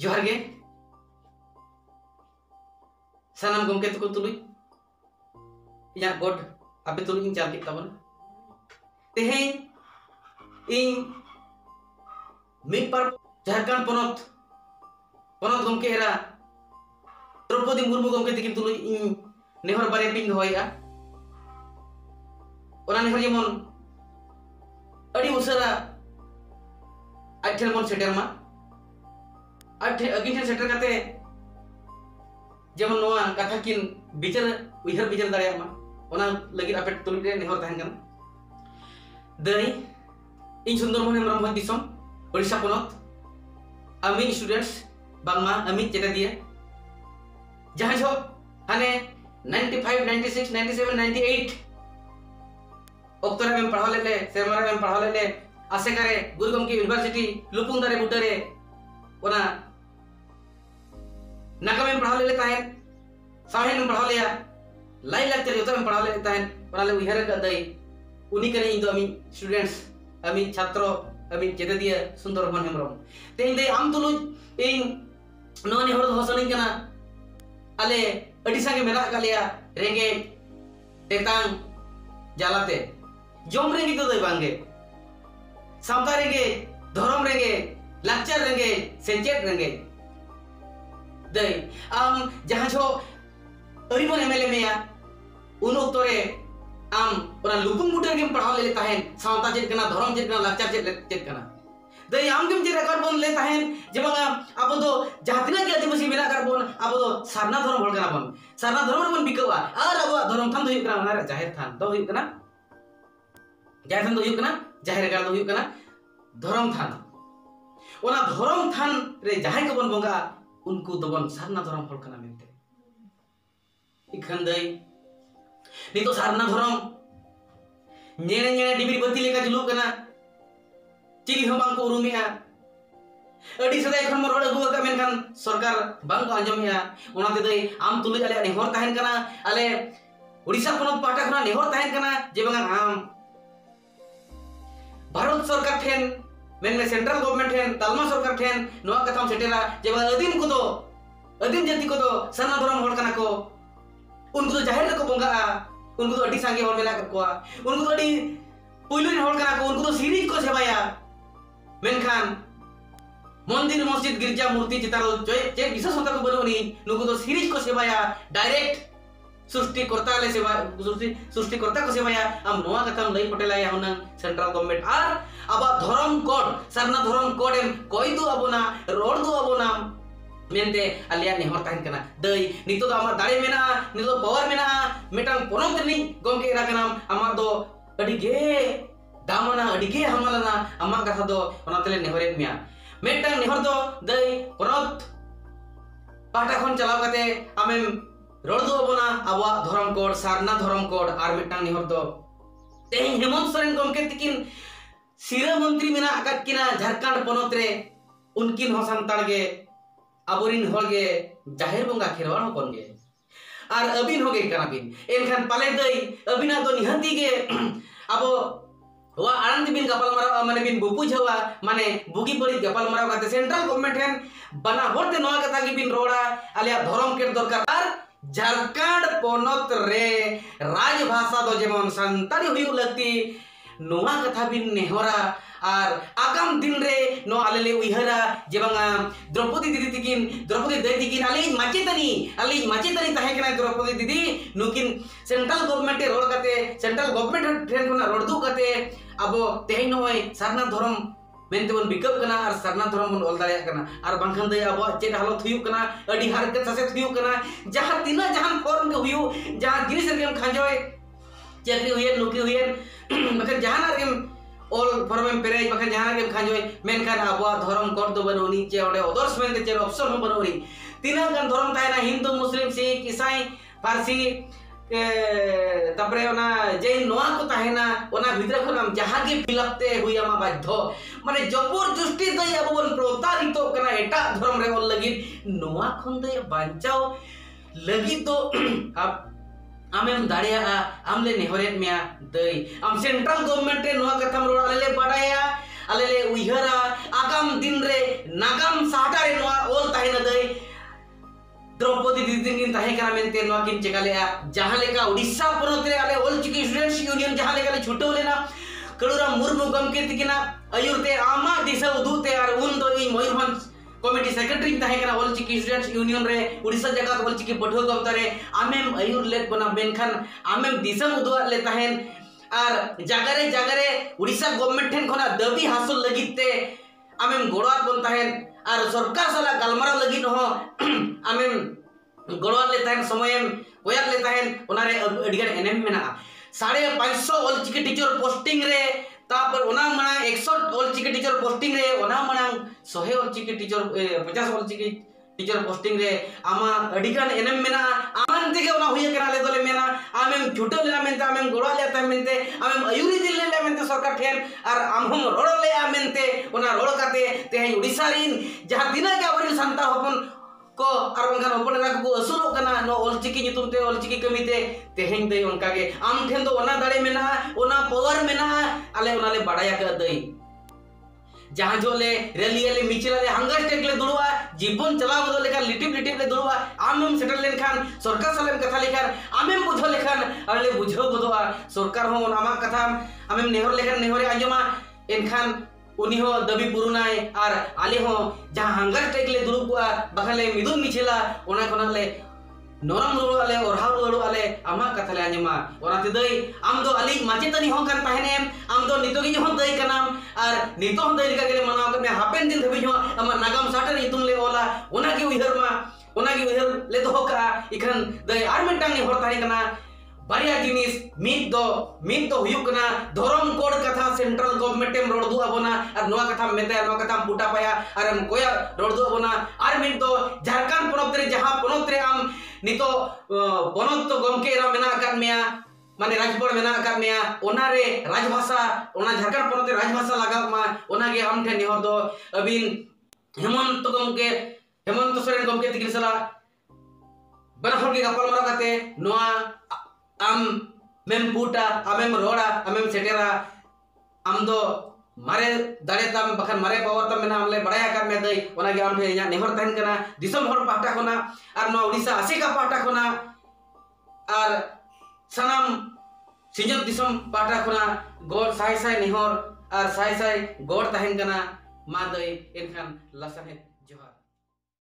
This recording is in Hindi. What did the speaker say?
जोहार गे सानाम गमके तको तुलुई इया गोड आपे तुलुई चाल के तबन तेहे इन मिड पर झारखंड पोनत गमके एरा द्रौपदी मुर्मू गमके तकिन तुलुई इन नेहर बारे पिन होया ओना नेहर जेमन अड़ी उसरा आठेल मन सेटर मा अगिन सेटर काते जेमन नोआ कथा किन बिचार उइहर बिचार दाड़े मा ओना लगी आपे तुलुई रे नेहर ताहेन कन दई इन सुंदरमोहन हेमब्रम दिसम ओडिशा पोनत आमी स्टूडेंट्स बांगमा आमी चेता दिया जहां जो हाने 95 96 97 98 ओक्टोबर में पढ़ा ले सेरमारा में पढ़ा ले आसे करे गुरु गमके यूनिवर्सिटी लुपुंग दारे बुटरे ओना नाका में पढ़ा ले ताहेन साहेन में पढ़ा लिया लाई लाइक जोता में पढ़ा ले ताहेन ओना ले उइहर का दई उनी करे इन दो आमी स्टूडेंट्स आमी छात्र आमी चेता दिया सुंदरमोहन हेमब्रम तेन दे आम तुलुई इन नोनी हर हसनी कना आले अडी संगे मेना कालिया रेंगे तेतांग जालाते जम रेंगे तो दई बांगे सावता रेंगे धर्म रेंगे लाचार रेंगे सेंचेट रेंगे दई आम जहां छो अरिमन एमएलए मेया उन ओक्तोरे आम ओना लुपुंग बुटर गेम पढ़ाव ले ताहेन सावता चेत कना धर्म चेत कना लाचार चेत कना दई आम गेम जे रेकॉर्ड बन ले ताहेन जे बांगा आबो दो जहातिना के आदिवासी मेना कर बोन आबो दो सारना धर्म होल कना बन सारना धर्म रे बन बिकवा आर आबो धर्म थान दो कना ओना जाहिर थान दो हुई कना जाहिर थान दो हुई कना जाहिर गार दो हुई कना धर्म थान ओना धर्म थान रे जाहिर के बन बंगा उनको दो बन सारना धर्म होल कना मेनते इखन दई नितो सारना धर्म नेने नेने डिबिर बत्ती लेका जुलू कना चिली हम बांग को उरुमिया अडी सदा एखन मोर अगु का मेनखान सरकार बांग को आंजमिया ओनाते दई आम तुलुई आले नेहर ताहेन कना आले ओडिशा पोनत पाटा खना नेहर ताहेन कना जे बांगा आम भारत सरकार ठेन मेन सेंट्रल गवर्नमेंट ठेन तालमा सरकार ठेन नोआ कथाम सेटेला जे बांगा अदीम जाति को तो सारना धर्म होल कना को उनको तो जाहिर को बंगा उनको तो अडी सांगे होल मेला को उनको तो अडी पुइलुन होल कना को उनको तो सीरीज को सेवाया मेनखान मंदिर मस्जिद गिरजा मूर्ति चितारो जे विशेष होता को बनुनी नुको तो सीरीज को सेवाया डायरेक्ट सृष्टिकर्ता ले सेवा सृष्टिकर्ता को सेवाया आम नोआ कथाम लई पटेला या हुनंग सेंट्रल गवर्नमेंट आर आबा धर्म कोड सारना धर्म कोड एम कोई दो अबोना रोड दो अबोना मेनते आलिया नेहर ताहेन कना दई नितो दो आमा दाड़े मेना नितो पावर मेना मेटांग पोनत नि गमके एरा कनाम आमा दो अडी गे दामना अडी गे हमलाना आमा कथा दो ओनातले नेहरेत मिया मेटांग नेहर दो दई पोनत पाटा खन चलाव काते आमेम रोड दो अबोना आबा धर्म कोड सारना धर्म कोड आर मेटांग नेहर दो तेहिं हेमंत सोरेन गमके तिकिन सिरा मंत्री मेना आकात किना झारखंड पोनत रे उनकिन हो संताड़ गे आबोरिन होगे जाहिर बंगा खेरवाड़ होपन गे आर अबिन होगे कनाबिन एनखान पाले दई अबिना तो निहंती गे आबो वा आनंद बिन गपाल मारा माने बिन बुपुझवा माने बुगी बड़ी गपाल मारा काते सेंट्रल गवर्नमेंट हेन बना होते नोआ कथा की बिन रोड़ा आलिया धर्म के दरकार आर झारखंड पोनत रे राजभाषा दो जेमन संताली हुई लगती नोआ कथा बिन नेहरा आर आगाम दिन रे नो आलेले उइहरा जे बांगा द्रौपदी दीदी तिकिन द्रौपदी दई तिकिन आली माचेतनी ताहे कना द्रौपदी दीदी नुकिन सेंट्रल गवर्नमेंट रोड काते सेंट्रल गवर्नमेंट ट्रेन कोना रोड दु काते अबो तेहि नोय सारना धर्म मेनते बन बिकप कना आर सारना धर्म बन ओल दाड़िया कना आर बांखान दई अबो चेत हालत हुयु कना अडी हारकत सासेत हुयु कना जहां तिना जहां फॉर्म के हुयु जहां जिनिस रेम खांजोय चेकरी हुयन नुकी हुयन बखन जहां रेम ऑल फॉर्म पेरेज बखन जहां के खांजोय मेनखान आबवा धर्म कोड दो बनोनी चे ओडे अदर्स मेनते चे ऑप्शन हो बनोनी तीना गन धर्म तायना हिंदू मुस्लिम सिख ईसाई फारसी तपरे ओना जे नोआ को ताहेना ओना भितर खनम जहां के फिलपते हुयामा बाध्य माने जबरदस्ती दई अब बन प्रतारित कना एटा धर्म रे ओल लगी नोआ खन दई बांचाओ लगी तो अब आमेम दाड़िया आमले नेहरेत मिया दई आम सेंट्रल गवर्नमेंट रे नोआ कथाम रोड आलेले बाडाया आलेले उइहरा आगाम दिन रे नागाम साहटा रे नोआ ओल द्रौपदी दीदी किन ताहे कना मेनते नोआ किन चेकालेआ जहां लेका उड़ीसा पोनोत रे आले ऑलचिकी स्टूडेंट्स यूनियन जहां लेका ले छुटो लेना कड़ूराम मुर्मू गमके तिकिना अयुरते आमा दिशा उदुते आर उन दो इन मयूरभंज कमिटी सेक्रेटरी ताहे कना ऑलचिकी स्टूडेंट्स यूनियन रे उड़ीसा जगह ऑलचिकी पढ़ो गमता रे आमेम अयुर लेत बना बेनखान आमेम दिशा उदुआ ले ताहेन आर जागारे उड़ीसा गवर्नमेंट ठेन खना दाबी हासिल लगिते आमेम गोड़ात बन ताहेन आर सरकार साला गलमारा लगित हो आमेम गोड़ात ले ताहेन समयम कोयाक ले ताहेन ओनारे अडिगान एनएम मेना 550 ऑलचिकी टीचर पोस्टिंग रे तापर ओना मना 100 ऑलचिकी टीचर पोस्टिंग रे ओना मना 100 ऑलचिकी टीचर 50 ऑलचिकी टीचर पोस्टिंग रे आमा अडिगान एनएम मेना आमान तेगे ओना हुय कना ले दोले मेना आमेम छुटो लेना मेनते आमेम गोड़ा लेता मेनते आमेम अयुरी दिल ले मेनते सरकार ठेन आर आमहम रोड़ ले मेनते ओना रोड़ काते तेहे उड़ीसा रिन जहां दिना के आवरी संता होपन को आर उनका होपन रा को असुरो कना नो ऑलचिकी नितुम ते ऑलचिकी कमिते तेहेन दई उनका के आम ठेन दो ओना दाड़े मेना ओना पावर मेना आले ओना ले बाड़ाया का दई जहां जो ले रैली ले मिचिला ले हंगर टेक ले दुड़वा जीवन चला बदल लेखान लिटिप ले दुड़वा आमेम सेटल लेखान सरकार सालेम कथा लेखान आमेम बुझो लेखान आले बुझो बदवा सरकार हो आमा कथा आमेम नेहर लेखान नेहरे आंजमा एनखान उनी हो दबी पुरुनाय आर आले हो जहां हंगर टेक ले दुड़वा बखाले मिदुन मिचिला ओना कोना ले नरम रुड़ आले ओरहाव रुड़ आले आमा कथा ले आंजमा ओनाते दई आम दो अली माचेतनी हो कान ताहेनेम आम दो नितोगी हो दई कनाम आर नितो हो दई लेका गेले मनाव करने हापेन दिन धबी हो आमा नागाम साटर इतुम ले ओला ओना के उहर मा ओना के उहर ले दो का इखन दई आर मेंटांग नि होर ताहे कना बारिया जिनिस मित दो हुयुक कना धरम कोड कथा सेंट्रल गवर्नमेंट एम रोड दु अबोना आर नोआ कथा मेते नोआ कथा पुटा पाया आर हम कोया रोड दु अबोना आर मित दो झारखंड पोनोत रे जहां पोनोत रे आम नितो पोनोत तो गमके रा मेना कान मेया माने राजपड़ मेना कान मेया ओना रे राजभाषा ओना झारखंड पोनोत रे राजभाषा लगा मा ओना के आम ठे निहर दो अबिन हेमंत सोरेन गमके तिकिन सला बनहर के गपल मरा काते नोआ आम मेम पुटा आमेम रोड़ा आमेम सेटेरा आम दो मारे दाड़े ताम बखान मारे पावर ताम मेना हमले बड़ाया कर में दई ओना के आम ठे इया नेहर तहन कना दिसम हर पाटा खना आर नो उड़ीसा आसिका पाटा खना आर सनाम सिंजत दिसम पाटा खना गोड़ साय साय नेहर आर साय साय गोड़ तहन कना मा दई एनखान लसने जोहार।